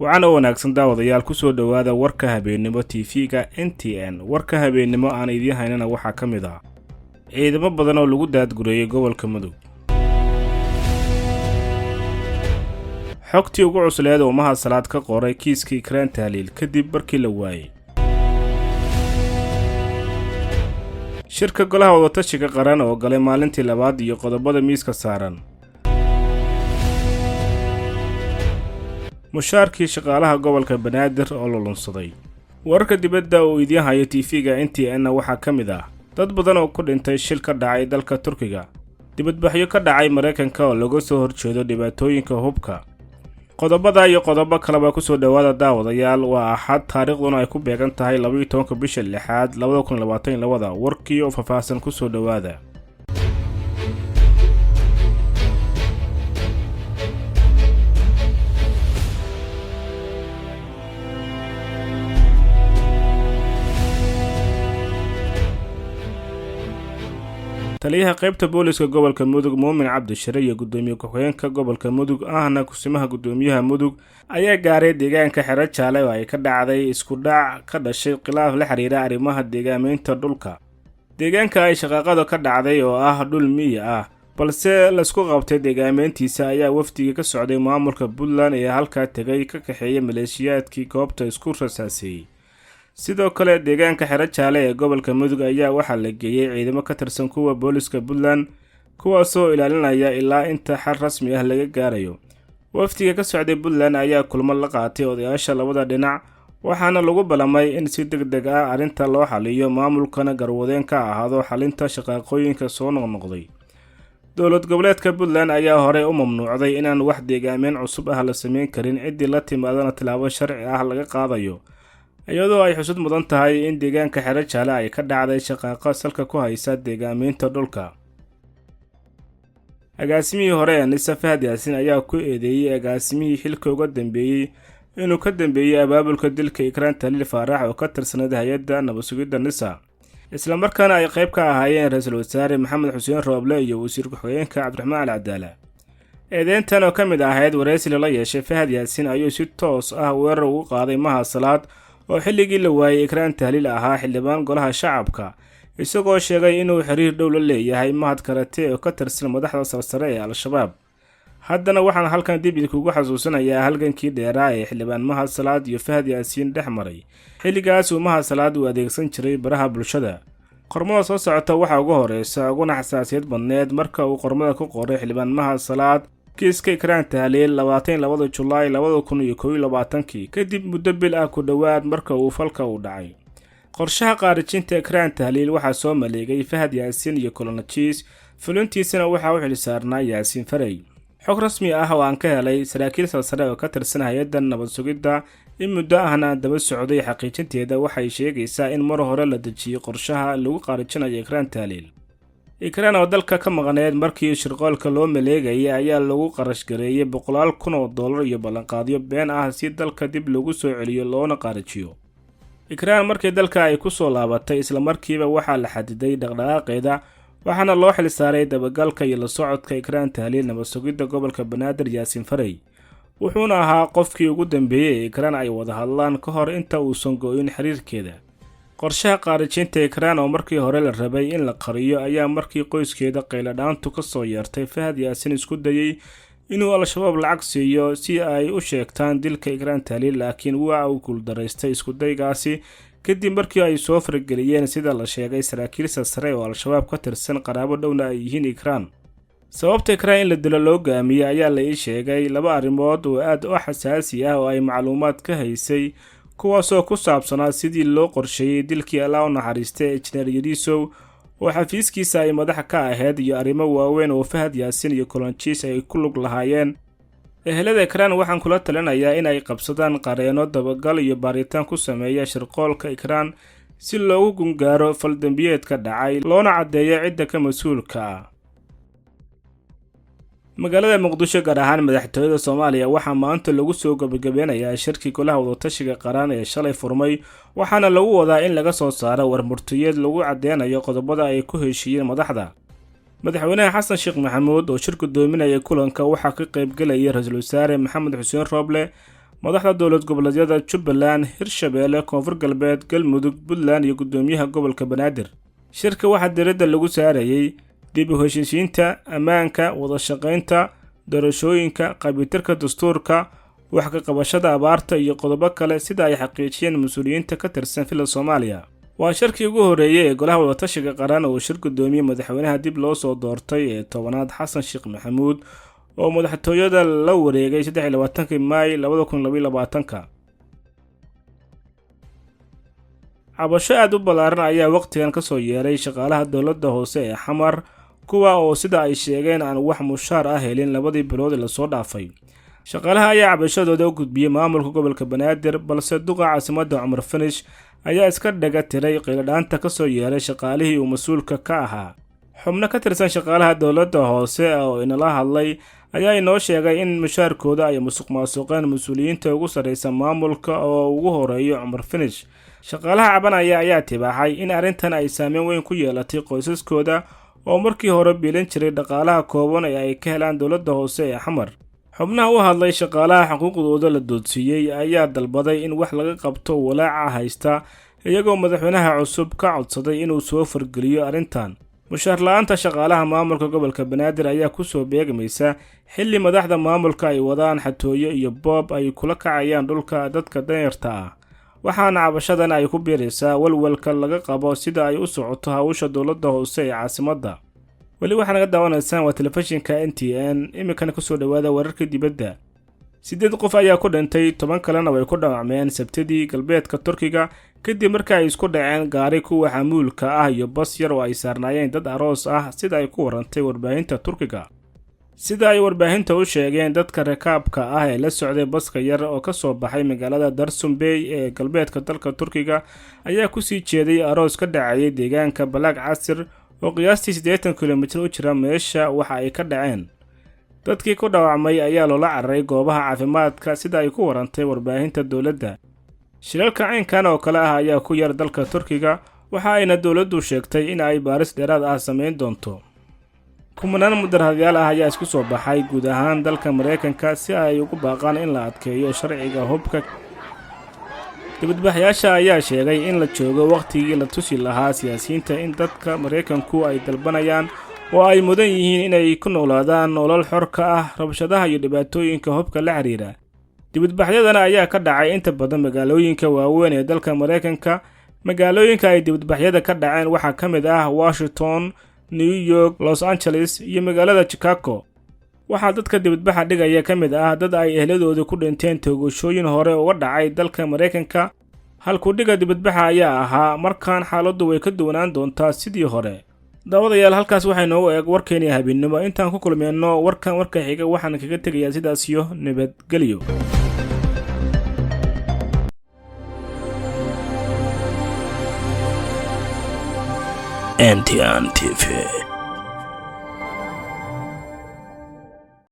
waxaana wanaagsan daawadayaal ku soo dhawaada warka habeenimo TV-ga NTN. warka habeenimo aan idiin haynana waxaa ka mid ah ciidamo badan oo lagu daadgureeyay gobolka Mudug. xogtii ugu cusleed oo Mahad Salaad ka qoray kiiskii Ikraan Tahliil kadib markii la waayay. shirka golaha wadatashiga qaran oo galay maalintii labaad iyo qodobada miiska saaran. mushaarkii shaqaalaha gobolka Banaadir oo la lunsaday. wararka dibadda oo idiin haya TV-ga NTN waxaa ka mid ah dad badan oo ku dhintay shil ka dhacay dalka Turkiga. dibadbaxyo ka dhacay Mareykanka oo laga soo horjeedo dhibaatooyinka hubka. qodobada iyo qodobo kale ku soo dhawaada daawadayaal. waa Axad, taariikhduna ay ku beegan tahay 12 bisha 6 2022. warkii oo faahfaahsan ku soo dhawaada. taliyaha qaybta booliska gobolka Mudug Muumin Cabdishire iyo gudoomiye ku-xigeenka gobolka Mudug ahna kusimaha gudoomiyaha Mudug ayaa gaaray deegaanka Xero Jaale oo ay ka dhacday isku dhac ka dhashay khilaaf la xiriira arrimaha deegaameynta dhulka. deegaanka ay shaqaaqadu ka dhacday oo ah dhul miyi ah balse la isku qabtay deegaameyntiisa ayaa wafdiga ka socday maamulka Puntland ee halka tagay ka kaxeeyay maleeshiyaadkii goobta isku rasaasay. sidoo kale deegaanka Xero Jaale ee gobolka Mudug ayaa waxaa la geeyay ciidamo ka tirsan kuwa booliska Puntland kuwaasoo ilaalinaya ilaa inta xal rasmi ah laga gaarayo. wafdiga ka socday Puntland ayaa kulmo la qaatay odayaasha labada dhinac waxaana lagu balamay in si degdeg ah arrinta loo xaliyo maamulkana garwadeen ka ahaado xalinta shaqaaqooyinka soo noqnoqday. dowlad goboleedka Puntland ayaa hore u mamnuucday inaan wax deegaameyn cusub ah la sameyn karin cidii la timaadana tilaabo sharci ah laga qaadayo. iyadoo ay xusud mudan tahay in deegaanka Xero Jaale ay ka dhacday shaqaaqo salka ku haysa deegaameynta dhulka. agaasimihii hore ee NISA Fahad Yaasin ayaa ku eedeeyay agaasimihii xilka uga dambeeyay inuu ka dambeeyay abaabulka dilka Ikraan Tahliil Faarax oo ka tirsanada hay'adda nabadsugidda NISA isla markaana ay qayb ka ahaayeen ra'iisul wasaare Maxamed Xuseen Rooble iyo wasiir ku-xigeenka Cabdiraxmaan Al-Cadaala. eedeyntan oo ka mid ahayd wareysi la yeeshay Fahad Yaasin ayuu si toos ah weerar ugu qaaday Mahad Salaad oo xilligii la waayay Ikraan Tahliil ahaa xildhibaan golaha shacabka isagoo sheegay inuu xiriir dhow la leeyahay Mahad Karate oo ka tirsan madaxda sarsare ee Al-Shabaab. haddana waxaan halkan dib idinku xasuusanayaa halgankii dheeraa ee xildhibaan Mahad Salaad iyo Fahad Yaasin dhex maray xilligaas uu Mahad Salaad u adeegsan jiray baraha bulshada. qormada soo socota waxaa ugu horeysa uguna xasaasiyad badneed marka uu qormada ku qoray xildhibaan Mahad Salaad kiiska Ikraan Tahliil 22 Julaay 2021 kadib muddo bil ah ku dhawaad marka uu falka u dhacay. qorshaha qaarijinta Ikraan Tahliil waxaa soo maleegay Fahad Yaasin iyo Kolonajis, fulintiisana waxaa u xilsaarnaa Yaasin Faray. xog rasmi ah oo aan ka helay saraakiil sare oo ka tirsan hay'adda nabadsugidda in muddo ahna daba socday xaqiijinteeda waxay sheegaysaa in mar hore la dejiyay qorshaha lagu qaarijinayo Ikraan Tahliil. Ikraan oo dalka ka maqneed markii shirqoolka loo maleegayay ayaa lagu qarash gareeyay $100,000 iyo ballanqaadyo been ah si dalka dib lagu soo celiyo loona qaarijiyo. Ikraan markii dalka ay ku soo laabatay isla markiiba waxaa la xadiday dhaqdhaqaaqeeda waxaana loo xil saaray dabagalka iyo la socodka Ikraan Tahliil nabadsugidda gobolka Banaadir Yaasin Faray. wuxuuna ahaa qofkii ugu dambeeyay Ikraan ay wada hadlaan ka hor inta uusan go'in xiriirkeeda. qorshaha qaarijinta Ikraan oo markii hore la rabay in la qariyo ayaa markii qoyskeeda qayladhaantu ka soo yeertay Fahad Yaasin isku dayay inuu Al-Shabaab lacag siiyo si ay u sheegtaan dilka Ikraan Tahliil, laakiin waa uu guuldareystay isku daygaasi kadib markii ay soo fargeliyeen sida la sheegay saraakiil sare oo Al-Shabaab ka tirsan qaraabo dhowna ay yihiin Ikraan. sababta Ikraan in la dilo loo gaamiyay ayaa la sheegay laba arrimood oo aad u xasaasi ah oo ay macluumaad ka haysay kuwaasoo ku saabsanaa sidii loo qorsheeyay dilkii Allah u naxariistay Injineer Yarisow oo xafiiskiisa ay madax ka ahayd iyo arrimo waaweyn oo Fahad Yaasin iyo Kolonajis ay ku lug lahaayeen. ehelada Ikraan waxaan kula talinayaa in ay qabsadaan qareeno dabagal iyo baaritaan ku sameeya shirqoolka Ikraan si loogu gungaaro fal dambiyeedka dhacay loona cadeeyo cidda ka mas'uulka ah. magaalada Muqdisho gaar ahaan madaxtooyada Soomaaliya waxaa maanta lagu soo gabagabeynayaa shirki golaha wadatashiga qaran ee shalay furmay waxaana lagu wadaa in laga soo saaro warmurtiyeed lagu cadeynayo qodobada ay ku heshiiyeen madaxda. madaxweynaha Xasan Sheekh Maxamuud oo shirku doominaya kulanka waxaa ka qayb galaya ra'iisul wasaare Maxamed Xuseen Rooble, madaxda dowlad goboleedyada Jubbaland, Hirshabelle, Koonfur Galbeed, Galmudug, Puntland iyo gudoomiyaha gobolka Banaadir. Shirka waxaa diiradda lagu saarayay dib u heshiisiinta, ammaanka, wada shaqaynta, doorashooyinka, qabitirka dastuurka, wax ka qabashada abaarta iyo qodobo kale sida ay xaqiijiyeen mas'uuliyiinta ka tirsan filan Soomaaliya. Waa shirkii ugu horeeyay ee golaha wada tashiga qaran oo shir gudoomiye madaxweynaha dib loo soo doortay ee 10aad Xasan Sheekh Maxamuud oo madaxtooyada la wareegay 23 Maay 2022. cabasho aad u ballaaran ayaa waqtigan ka soo yeeray shaqaalaha dowladda hoose ee Xamar, kuwa oo sida ay sheegeen aan wax mushaar ah helin labadii bilood ee la soo dhaafay. shaqaalaha ayaa cabashadooda u gudbiyay maamulka gobolka Banaadir, balse duqa caasimadda Cumar Finish ayaa iska dhaga tiray qiiladhaanta ka soo yeeray shaqaalihii uu mas'uulka ka ahaa. xubno ka tirsan shaqaalaha dowladda hoose oo inala hadlay ayaa inoo sheegay in mushaarkooda ay musuqmaasuqeen mas'uuliyiinta ugu sarreysa maamulka oo ugu horeeyo Cumar Finish. shaqaalaha cabanaya ayaa tibaaxay in arrintan ay saameyn weyn ku yeelatay qoysaskooda oo markii hore biilan jiray dhaqaalaha kooban ee ay ka helaan dowladda hoose ee Xamar. xubnaha u hadlay shaqaalaha xuquuqdooda la doodsiiyey ayaa dalbaday in wax laga qabto walaaca haysta, iyagoo madaxweynaha cusub ka codsaday inuu soo fargeliyo arrintan. mushaar la'aanta shaqaalaha maamulka gobolka Banaadir ayaa ku soo beegmaysa xilli madaxda maamulka ay wadaan xatooyo iyo boob ay kula kacayaan dhulka dadka danyarta ah, waxaana cabashadan ay ku biiraysaa walwalka laga qabo sida ay u socoto hawsha dowladda hoose ee caasimadda. weli waxaa naga daawanaysaan waa telefishinka NTN. iminkana kusoo dhawaada wararka dibadda. 8 qof ayaa ku dhintay, 10 kalena way ku dhaawacmeen Sabtidii galbeedka Turkiga kadib markii ay isku dhaceen gaari kuwa xamuulka ah iyo bas yar oo ay saarnaayeen dad aroos ah, sida ay ku warantay warbaahinta Turkiga. sida ay warbaahinta u sheegeen, dadka rakaabka ah ee la socday baska yar oo ka soo baxay magaalada Darsunbey ee galbeedka dalka Turkiga ayaa ku sii jeeday aroos ka dhacayay deegaanka Balaag Casir oo qiyaastii 80 kilomitir u jira meesha waxa ay ka dhaceen. dadkii ku dhaawacmay ayaa loola cararay goobaha caafimaadka sida ay ku warantay warbaahinta dowladda. shilalka caynkan oo kale ah ayaa ku yar dalka Turkiga, waxa ayna dowladdu sheegtay in ay baaris dheeraad ah sameyn doonto. kumanaan mudaharadayaal ah ayaa isku soo baxay guud ahaan dalka Mareykanka si ay ugu baaqaan in la adkeeyo sharciga hubka. dibadbaxayaasha ayaa sheegay in la joogo waqtigii la tusi lahaa siyaasiyiinta in dadka Mareykanku ay dalbanayaan oo ay mudan yihiin inay ku noolaadaan nolol xor ka ah rabshadaha iyo dhibaatooyinka hubka la xiriira. dibadbaxyadana ayaa ka dhacay inta badan magaalooyinka waaweyn ee dalka Mareykanka. magaalooyinka ay dibadbaxyada ka dhaceen waxaa ka mid ah Washington, New York, Los Angeles iyo magaalada Chicago. waxaa dadka dibadbaxa dhigaya ka mid ah dad ay ehladooda ku dhinteen toogashooyin hore uga dhacay dalka Mareykanka. halku dhiga dibadbaxa ayaa ahaa markaan xaaladdu way ka duwanaan doontaa sidii hore. daawadayaal, halkaas waxay noogu eeg warkeeni habeenimo. intaan ku kulmeyno warkan warka xiga waxaan kaga tegayaa sidaas iyo nabadgelyo. NTN TV.